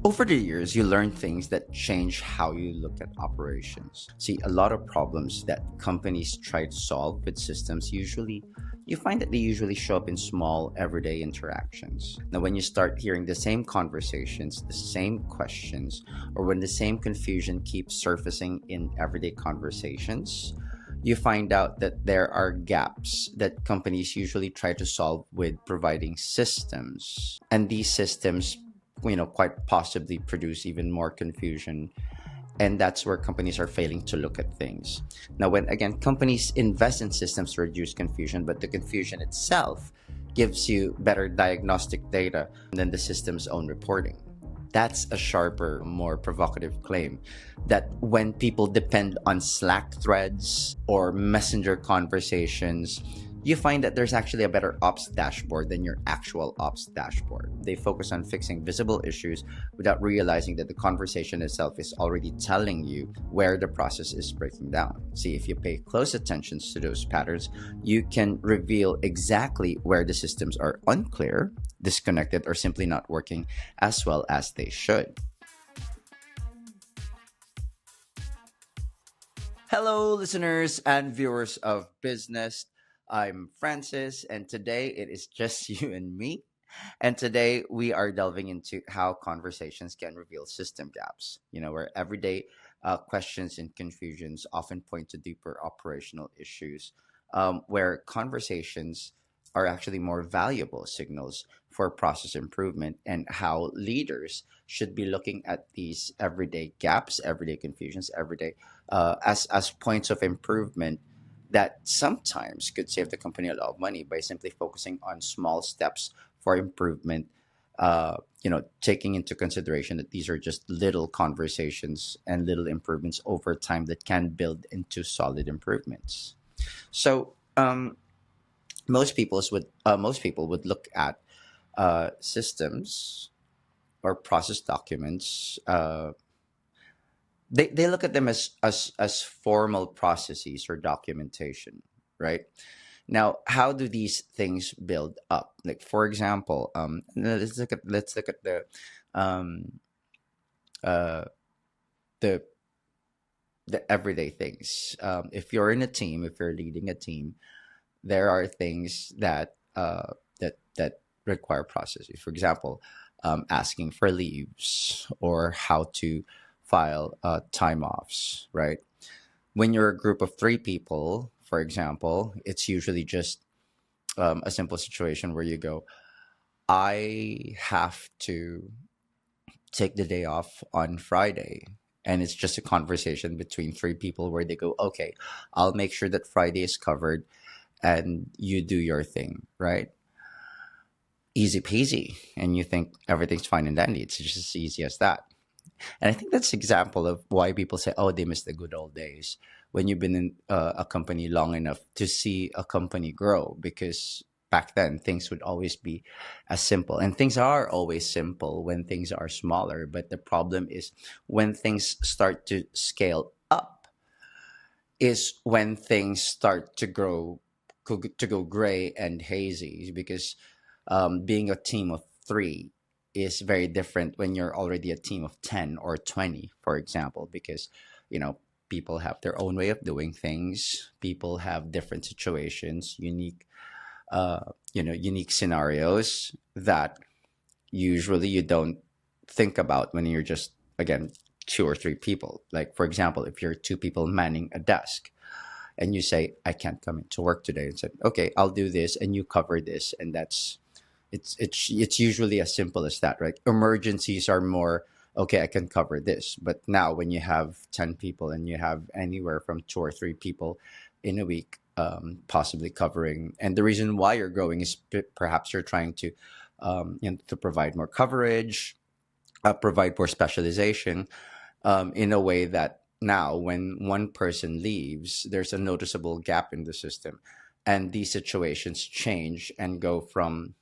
Over the years, you learn things that change how you look at operations. See, a lot of problems that companies try to solve with systems you find that they usually show up in small, everyday interactions. Now, when you start hearing the same conversations, the same questions, or when the same confusion keeps surfacing in everyday conversations, you find out that there are gaps that companies usually try to solve with providing systems. And these systems, quite possibly produce even more confusion. And that's where companies are failing to look at things. Now, when again, companies invest in systems to reduce confusion, but the confusion itself gives you better diagnostic data than the system's own reporting. That's a sharper, more provocative claim that when people depend on Slack threads or messenger conversations, you find that there's actually a better ops dashboard than your actual ops dashboard. They focus on fixing visible issues without realizing that the conversation itself is already telling you where the process is breaking down. See, if you pay close attention to those patterns, you can reveal exactly where the systems are unclear, disconnected, or simply not working as well as they should. Hello, listeners and viewers of BizNest. I'm Francis, and today it is just you and me. And today we are delving into how conversations can reveal system gaps, where everyday questions and confusions often point to deeper operational issues, where conversations are actually more valuable signals for process improvement, and how leaders should be looking at these everyday gaps, everyday confusions, everyday as points of improvement that sometimes could save the company a lot of money by simply focusing on small steps for improvement. Taking into consideration that these are just little conversations and little improvements over time that can build into solid improvements. So most people would look at systems or process documents. They look at them as formal processes or documentation, right? Now, how do these things build up? Like, for example, let's look at um, uh, the the everyday things. If you're in a team, if you're leading a team, there are things that require processes. For example, asking for leaves or how to file time offs, right? When you're a group of three people, for example, it's usually just a simple situation where you go, I have to take the day off on Friday. And it's just a conversation between three people where they go, okay, I'll make sure that Friday is covered and you do your thing, right? Easy peasy. And you think everything's fine and dandy. It's just as easy as that. And I think that's an example of why people say, oh, they miss the good old days when you've been in a company long enough to see a company grow. Because back then, things would always be as simple. And things are always simple when things are smaller. But the problem is when things start to scale up, is when things start to go gray and hazy because being a team of three is very different when you're already a team of 10 or 20, for example, because, you know, people have their own way of doing things. People have different situations, unique scenarios that usually you don't think about when you're just, again, two or three people. Like, for example, if you're two people manning a desk, and you say, I can't come into work today, and said, okay, I'll do this and you cover this. And that's it's usually as simple as that, right? Emergencies are more, okay, I can cover this. But now when you have 10 people and you have anywhere from two or three people in a week, possibly covering, and the reason why you're growing is perhaps you're trying to provide more coverage, provide more specialization, in a way that now when one person leaves, there's a noticeable gap in the system. And these situations change and go from,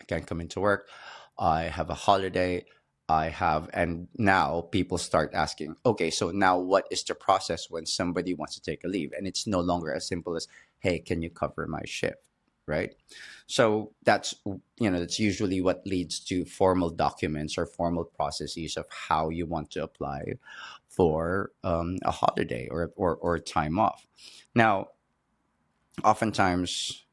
I can't come into work, I have a holiday, and now people start asking, okay, so now what is the process when somebody wants to take a leave? And it's no longer as simple as, hey, can you cover my shift? right? So that's usually what leads to formal documents or formal processes of how you want to apply for a holiday or time off. Now, oftentimes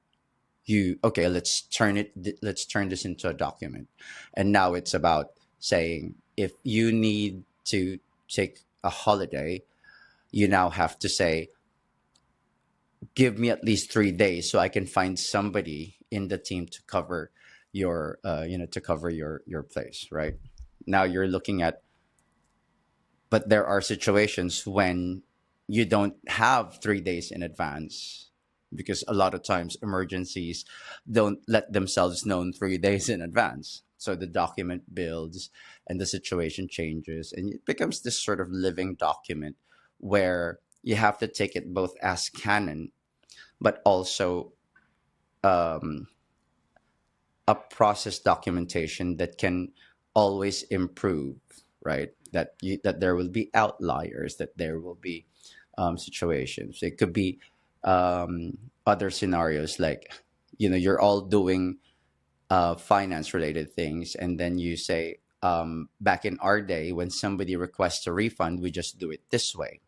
you okay, let's turn this into a document, and now it's about saying if you need to take a holiday, you now have to say, give me at least 3 days so I can find somebody in the team to cover your place, right? Now you're looking at, but there are situations when you don't have 3 days in advance, because a lot of times emergencies don't let themselves known 3 days in advance. So the document builds and the situation changes, and it becomes this sort of living document where you have to take it both as canon, but also um, a process documentation that can always improve, right? That there will be outliers, that there will be situations. It could be other scenarios like, you're all doing finance related things, and then you say, back in our day, when somebody requests a refund, we just do it this way.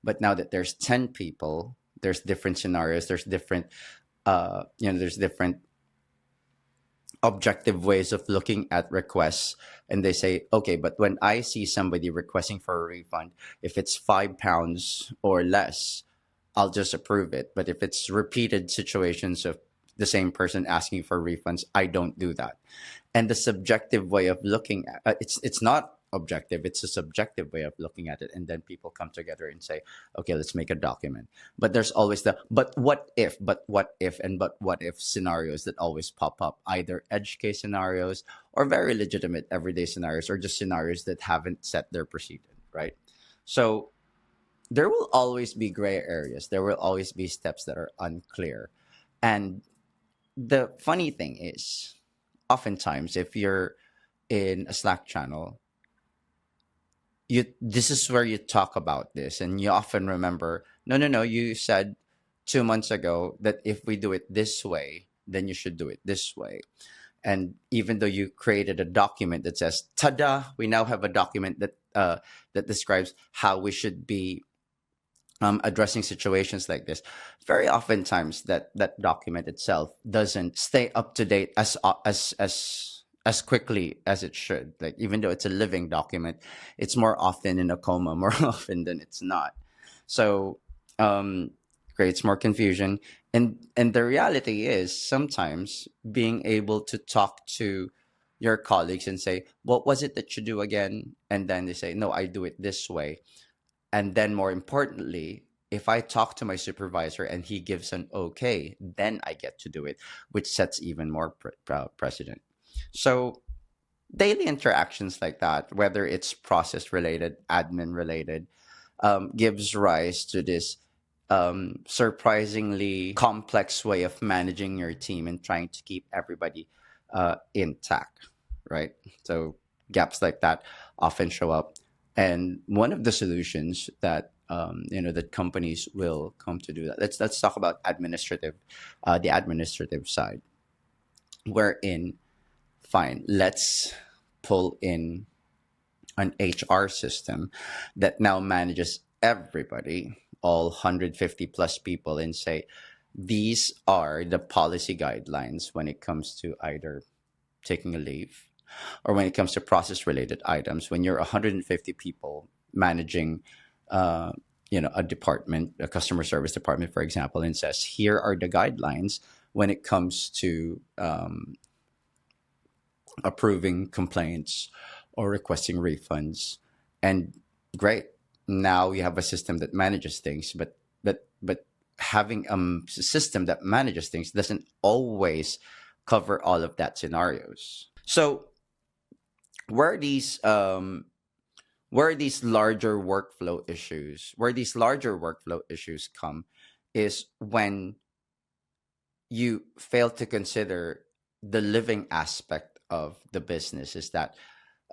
But now that there's 10 people, there's different scenarios, there's different objective ways of looking at requests. And they say, okay, but when I see somebody requesting for a refund, if it's £5 or less, I'll just approve it. But if it's repeated situations of the same person asking for refunds, I don't do that. And the subjective way of looking at it's not objective, it's a subjective way of looking at it, and then people come together and say, okay, let's make a document. But there's always the but what if scenarios that always pop up, either edge case scenarios or very legitimate everyday scenarios, or just scenarios that haven't set their precedent, right? So there will always be gray areas, there will always be steps that are unclear. And the funny thing is, oftentimes if you're in a Slack channel, you this is where you talk about this, and you often remember, no, no, no, you said 2 months ago that if we do it this way, then you should do it this way. And even though you created a document that says, "Tada! We now have a document that describes how we should be addressing situations like this," very oftentimes that document itself doesn't stay up to date as quickly as it should. Like, even though it's a living document, it's more often in a coma more often than it's not. So um, creates more confusion. And the reality is, sometimes being able to talk to your colleagues and say, what was it that you do again? And then they say, no, I do it this way. And then, more importantly, if I talk to my supervisor and he gives an okay, then I get to do it, which sets even more precedent. So daily interactions like that, whether it's process related, admin related, gives rise to this surprisingly complex way of managing your team and trying to keep everybody intact, right? So gaps like that often show up, and one of the solutions that that companies will come to do that. Let's talk about the administrative side, wherein, fine, let's pull in an HR system that now manages everybody, all 150 plus people, and say, these are the policy guidelines when it comes to either taking a leave or when it comes to process related items. When you're 150 people managing, uh, a department, a customer service department, for example, and says, here are the guidelines when it comes to approving complaints or requesting refunds. And great, now you have a system that manages things, but having a system that manages things doesn't always cover all of that scenarios. So where these larger workflow issues come is when you fail to consider the living aspect of the business. Is that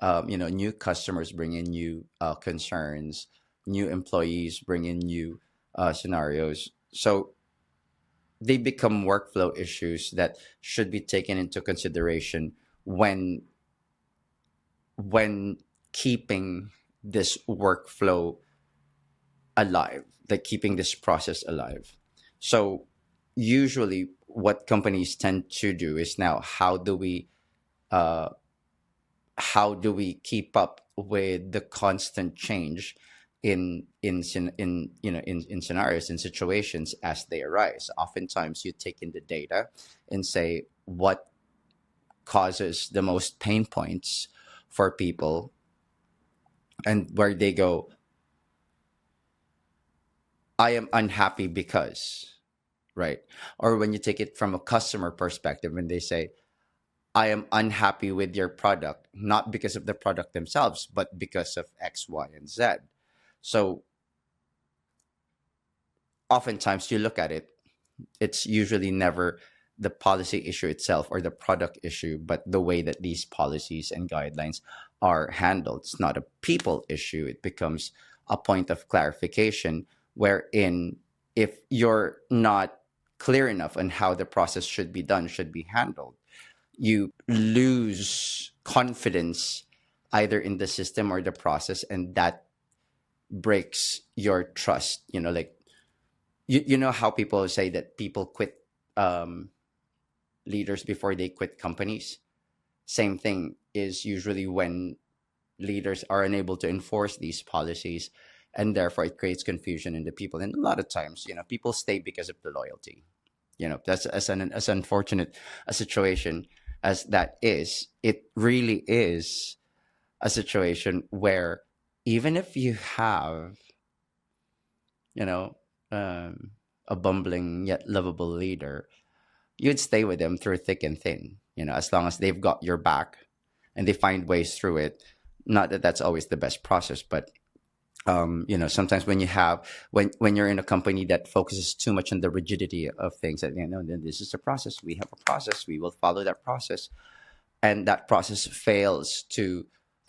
new customers bring in new concerns, new employees bring in new scenarios. So they become workflow issues that should be taken into consideration when when keeping this workflow alive, like keeping this process alive. So usually what companies tend to do is, now uh, how do we keep up with the constant change in in scenarios, in situations as they arise. Oftentimes you take in the data and say what causes the most pain points for people, and where they go, I am unhappy because, right? Or when you take it from a customer perspective, when they say, I am unhappy with your product, not because of the product themselves, but because of X, Y, and Z. So oftentimes you look at it, it's usually never the policy issue itself or the product issue, but the way that these policies and guidelines are handled. It's not a people issue. It becomes a point of clarification, wherein if you're not clear enough on how the process should be done, should be handled, you lose confidence either in the system or the process, and that breaks your trust. Like, you know how people say that people quit, um, leaders before they quit companies. Same thing is usually when leaders are unable to enforce these policies, and therefore it creates confusion in the people. And a lot of times, people stay because of the loyalty. That's as unfortunate a situation as that is. It really is a situation where even if you have, you know, um, a bumbling yet lovable leader, you'd stay with them through thick and thin, as long as they've got your back and they find ways through it. Not that that's always the best process, but sometimes when you have when you're in a company that focuses too much on the rigidity of things, that then this is a process, we have a process, we will follow that process, and that process fails to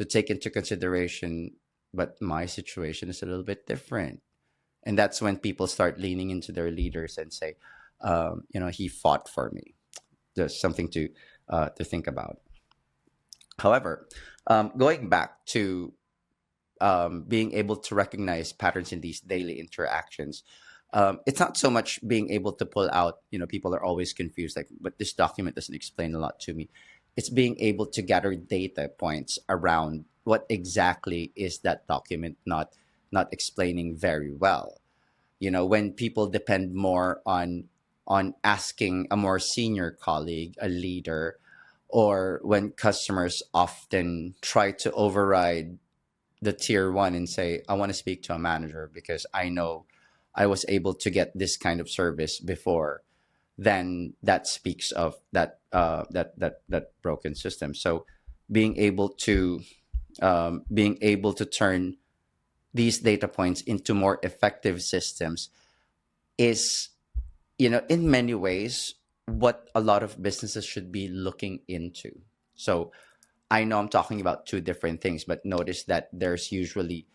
take into consideration, but my situation is a little bit different. And that's when people start leaning into their leaders and say, he fought for me. There's something to think about. However, going back to being able to recognize patterns in these daily interactions, it's not so much being able to pull out. People are always confused, like, but this document doesn't explain a lot to me. It's being able to gather data points around what exactly is that document not explaining very well. When people depend more on asking a more senior colleague, a leader, or when customers often try to override the tier one and say, I want to speak to a manager because I know I was able to get this kind of service before, then that speaks of that broken system. So being able to turn these data points into more effective systems is, in many ways, what a lot of businesses should be looking into. So I know I'm talking about two different things, but notice that there's usually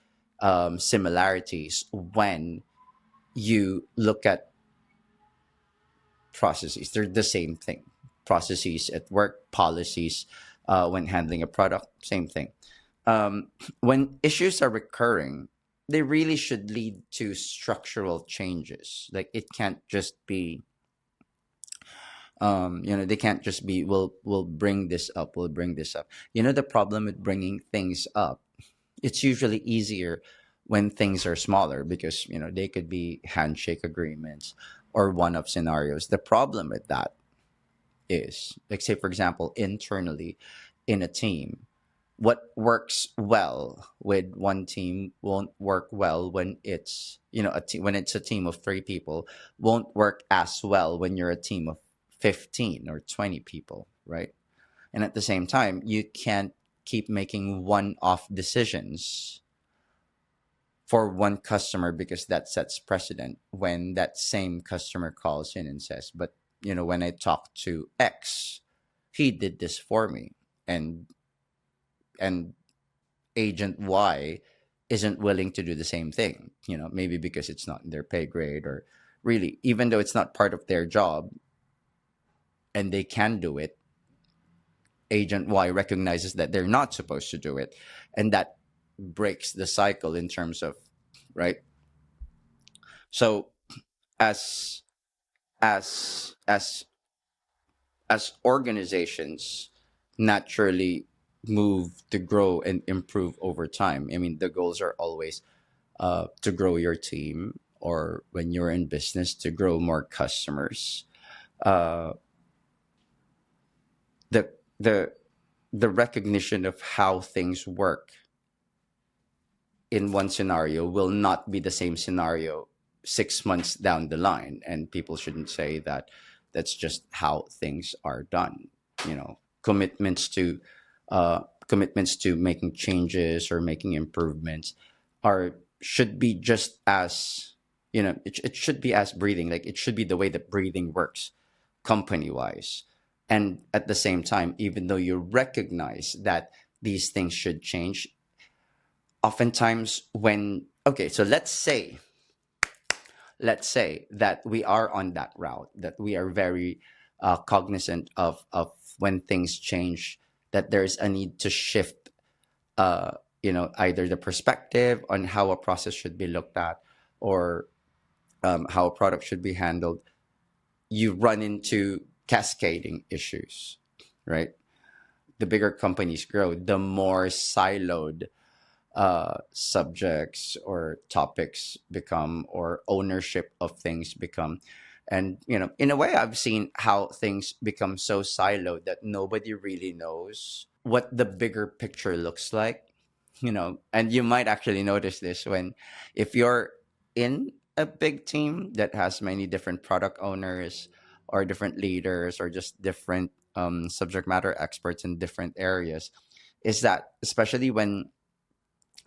similarities when you look at processes. They're the same thing. Processes at work, policies when handling a product, same thing. When issues are recurring, they really should lead to structural changes. Like, it can't just be, they can't just be, we'll bring this up, we'll bring this up. The problem with bringing things up, it's usually easier when things are smaller, because they could be handshake agreements or one-off scenarios. The problem with that is, like, say for example, internally in a team, what works well with one team won't work well when it's, when it's a team of 3 people, won't work as well when you're a team of 15 or 20 people, right? And at the same time, you can't keep making one-off decisions for one customer, because that sets precedent when that same customer calls in and says, but when I talked to X, he did this for me, and and agent Y isn't willing to do the same thing, maybe because it's not in their pay grade, or really, even though it's not part of their job and they can do it, agent Y recognizes that they're not supposed to do it, and that breaks the cycle in terms of, right. So as as as as organizations naturally move to grow and improve over time, I mean, the goals are always to grow your team, or when you're in business, to grow more customers. uh, the the the recognition of how things work in one scenario will not be the same scenario 6 months down the line, and people shouldn't say that that's just how things are done. You know, commitments to making changes or making improvements are should be just as, it should be as breathing, like it should be the way that breathing works company wise. And at the same time, even though you recognize that these things should change, oftentimes when, okay, so let's say that we are on that route, that we are very cognizant of when things change, that there's a need to shift, either the perspective on how a process should be looked at, or how a product should be handled. You run into cascading issues, right? The bigger companies grow, the more siloed subjects or topics become, or ownership of things become. And, in a way, I've seen how things become so siloed that nobody really knows what the bigger picture looks like. And you might actually notice this when, if you're in a big team that has many different product owners, or different leaders, or just different subject matter experts in different areas, is that especially when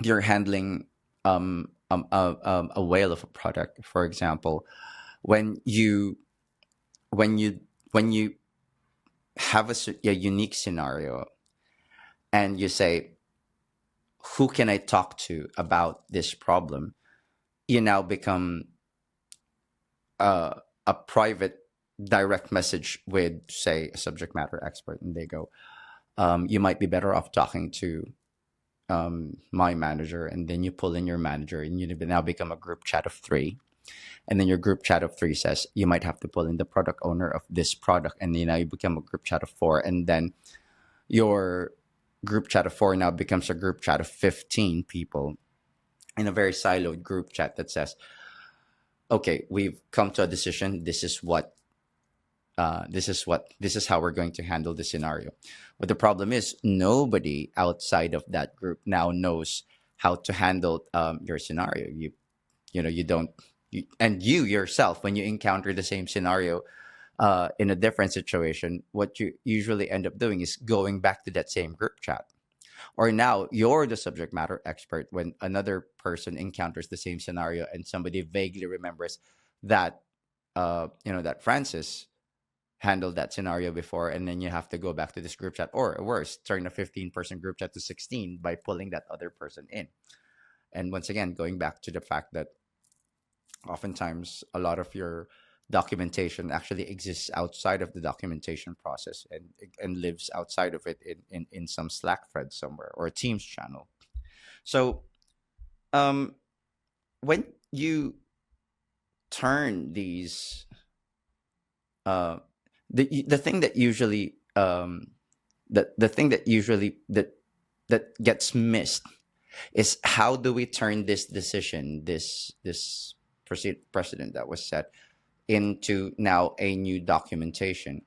you're handling a whale of a product, for example, when you when you when you have a unique scenario, and you say, who can I talk to about this problem, you now become a private direct message with, say, a subject matter expert, and they go, you might be better off talking to my manager. And then you pull in your manager, and you now become a group chat of three. And then your group chat of three says, you might have to pull in the product owner of this product. And then now you become a group chat of four. And then your group chat of four now becomes a group chat of 15 people, in a very siloed group chat that says, okay, we've come to a decision. This is how we're going to handle the scenario. But the problem is, nobody outside of that group now knows how to handle your scenario. You don't, and you yourself, when you encounter the same scenario in a different situation, what you usually end up doing is going back to that same group chat. Or now you're the subject matter expert when another person encounters the same scenario, and somebody vaguely remembers that that Francis handled that scenario before, and then you have to go back to this group chat, or worse, turn a 15-person group chat to 16 by pulling that other person in. And once again, going back to the fact that oftentimes a lot of your documentation actually exists outside of the documentation process, and lives outside of it in some Slack thread somewhere, or a Teams channel. So um, when you turn these uh, the thing that usually the thing that usually that gets missed is, how do we turn this decision, this precedent that was set, into now a new documentation.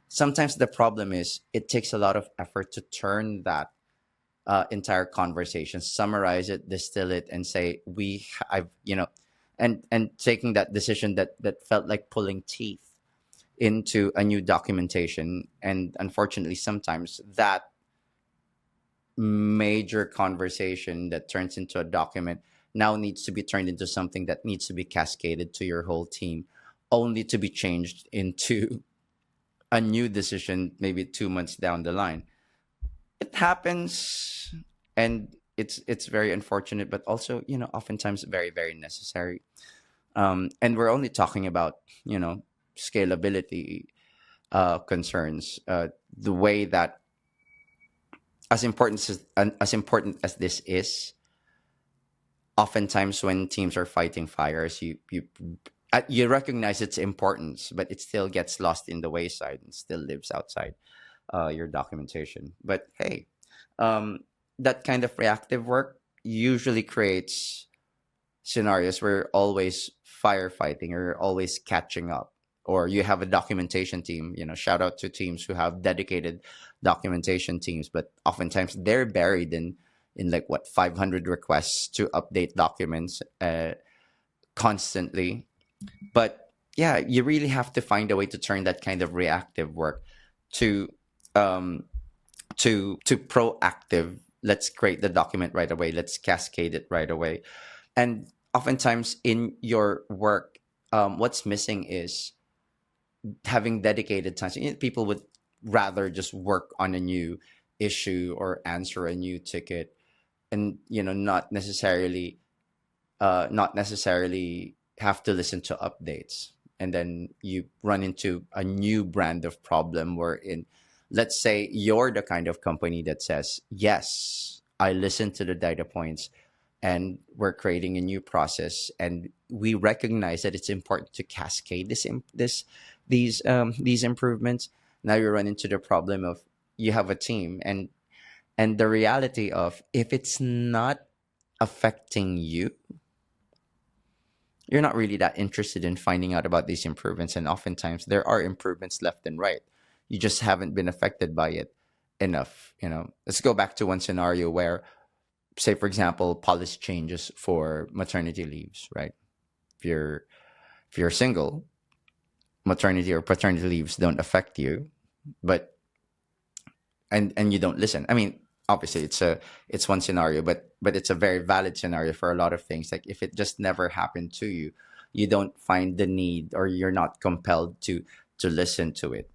Sometimes the problem is, it takes a lot of effort to turn that entire conversation, summarize it, distill it, and say, I've, and taking that decision that felt like pulling teeth into a new documentation. And unfortunately, sometimes that major conversation that turns into a document now needs to be turned into something that needs to be cascaded to your whole team, only to be changed into a new decision maybe 2 months down the line. It happens, and it's very unfortunate, but also, oftentimes very, very necessary. And we're only talking about, you know, scalability concerns. The way that, as important as this is, oftentimes when teams are fighting fires, you recognize its importance, but it still gets lost in the wayside and still lives outside your documentation. But hey, um, that kind of reactive work usually creates scenarios where you're always firefighting or always catching up, or you have a documentation team. You know, shout out to teams who have dedicated documentation teams, but oftentimes they're buried in like what 500 requests to update documents constantly. But yeah, you really have to find a way to turn that kind of reactive work to um to proactive. Let's create the document right away, let's cascade it right away. And oftentimes in your work, what's missing is having dedicated time. So, you know, people would rather just work on a new issue or answer a new ticket, and you know, not necessarily have to listen to updates. And then you run into a new brand of problem wherein, let's say you're the kind of company that says, yes, I listen to the data points and we're creating a new process, and we recognize that it's important to cascade these improvements. Now you run into the problem of, you have a team, and the reality of, if it's not affecting you, you're not really that interested in finding out about these improvements. And oftentimes there are improvements left and right, you just haven't been affected by it enough. You know, let's go back to one scenario where, say for example, policy changes for maternity leaves, right? If you're single, maternity or paternity leaves don't affect you, but and you don't listen. I mean, obviously it's one scenario, but it's a very valid scenario for a lot of things. Like if it just never happened to you, you don't find the need, or you're not compelled to listen to it.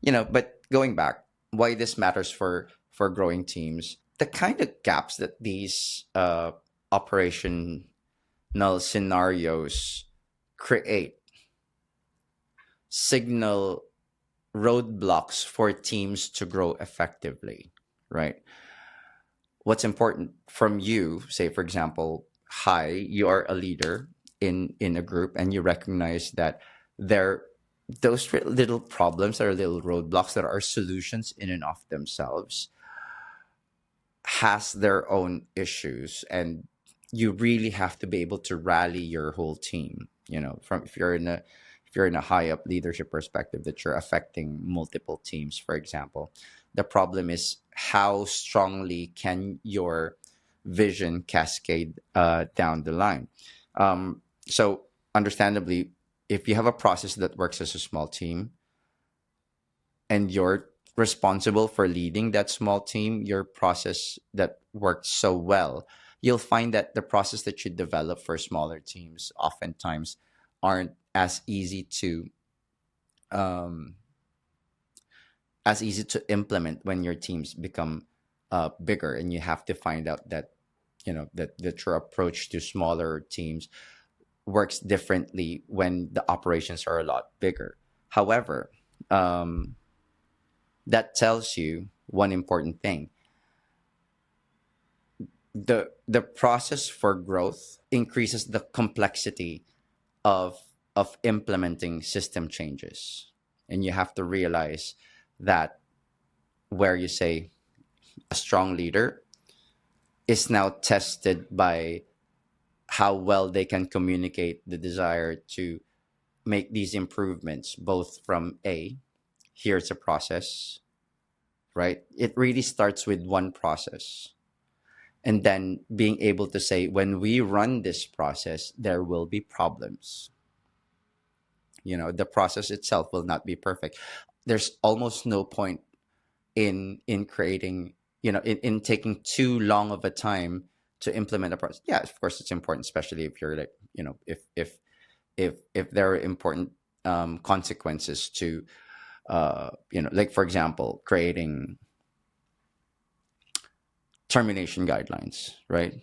You know, but going back, why this matters for growing teams, the kind of gaps that these operational scenarios create signal roadblocks for teams to grow effectively, right? What's important from you, say for example, hi, you are a leader in a group, and you recognize that there those little problems or little roadblocks that are solutions in and of themselves has their own issues, and you really have to be able to rally your whole team. You know, from if you're in a high up leadership perspective that you're affecting multiple teams, for example, the problem is how strongly can your vision cascade down the line. So understandably, if you have a process that works as a small team, and you're responsible for leading that small team, your process that worked so well, you'll find that the process that you develop for smaller teams oftentimes aren't um, as easy to implement when your teams become bigger, and you have to find out that, you know, that your approach to smaller teams works differently when the operations are a lot bigger. However, um, that tells you one important thing: the process for growth increases the complexity of implementing system changes. And you have to realize that, where you say a strong leader is now tested by how well they can communicate the desire to make these improvements, both from a, here's a process, right? It really starts with one process, and then being able to say, when we run this process, there will be problems. You know, the process itself will not be perfect. There's almost no point in creating, you know, in taking too long of a time to implement a process. Yeah, of course it's important, especially if you're like, you know, if there are important consequences to you know, like for example, creating termination guidelines, right?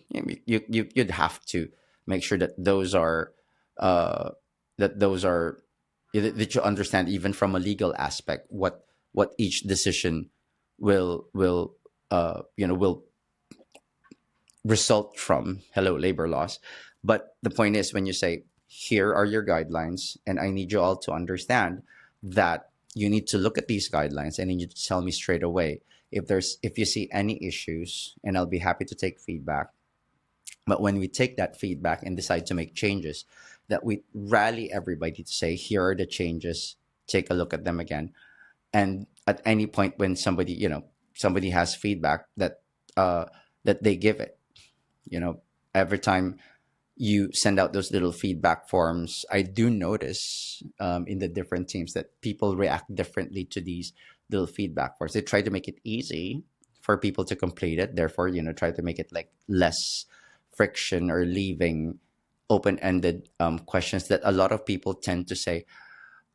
You'd have to make sure that those are uh, that those are that you understand even from a legal aspect what each decision will will result from. Hello, labor laws. But the point is, when you say, here are your guidelines, and I need you all to understand that you need to look at these guidelines, and you need to tell me straight away if you see any issues, and I'll be happy to take feedback. But when we take that feedback and decide to make changes, that we rally everybody to say, here are the changes, take a look at them again. And at any point when somebody has feedback, uh, that they give it. Every time you send out those little feedback forms, I do notice in the different teams that people react differently to these little feedback forms. They try to make it easy for people to complete it. Therefore, try to make it like less friction, or leaving open-ended questions that a lot of people tend to say,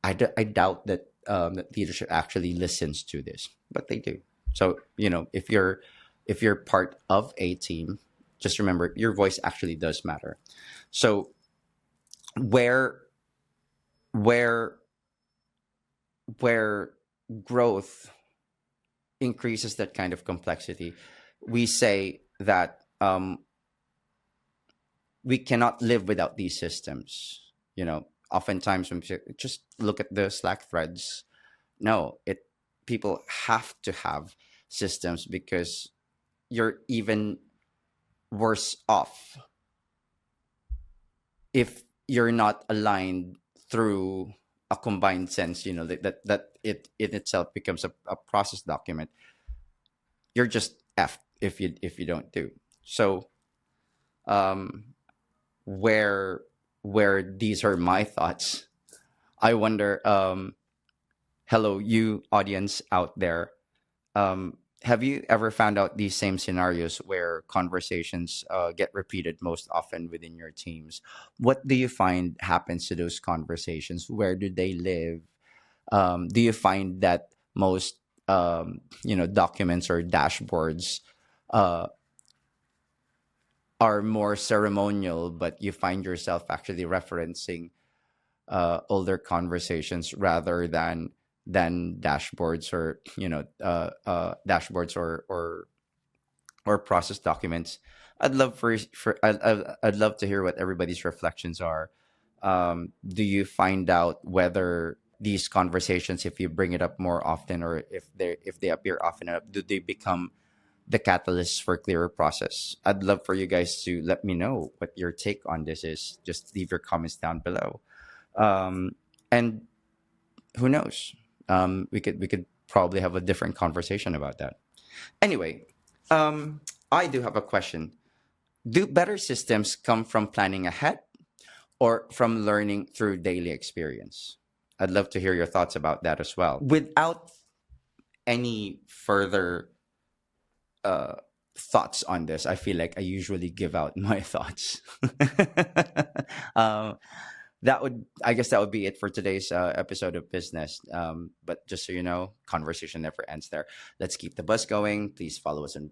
I doubt that leadership actually listens to this, but they do. So if you're part of a team, just remember your voice actually does matter. So where where where growth increases that kind of complexity, we say that we cannot live without these systems. Oftentimes when people just look at the Slack threads, no, it people have to have systems, because you're even worse off if you're not aligned through a combined sense, that it in itself becomes a process document. You're just f if you don't do so. um where where these are my thoughts, I wonder, hello, you audience out there, have you ever found out these same scenarios where conversations get repeated most often within your teams? What do you find happens to those conversations? Where do they live? Do you find that most documents or dashboards uh, are more ceremonial, but you find yourself actually referencing older conversations rather than dashboards, or dashboards, or process documents? I'd love I'd love to hear what everybody's reflections are. Do you find out whether these conversations, if you bring it up more often, or if they appear often enough, do they become the catalyst for clearer process? I'd love for you guys to let me know what your take on this is. Just leave your comments down below. And who knows? We could probably have a different conversation about that. Anyway, I do have a question. Do better systems come from planning ahead, or from learning through daily experience? I'd love to hear your thoughts about that as well. Without any further uh, thoughts on this, I feel like I usually give out my thoughts. um, I guess that would be it for today's episode of Business. But just so you know, conversation never ends there. Let's keep the buzz going. Please follow us on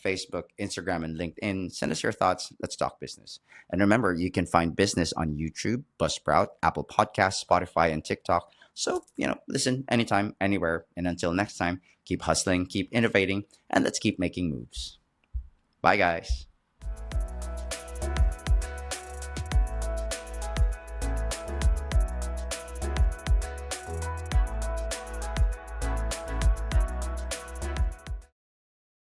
Facebook, Instagram, and LinkedIn. Send us your thoughts. Let's talk business. And remember, you can find Business on YouTube, Buzzsprout, Apple Podcasts, Spotify, and TikTok. So, listen anytime, anywhere. And until next time, keep hustling, keep innovating, and let's keep making moves. Bye, guys.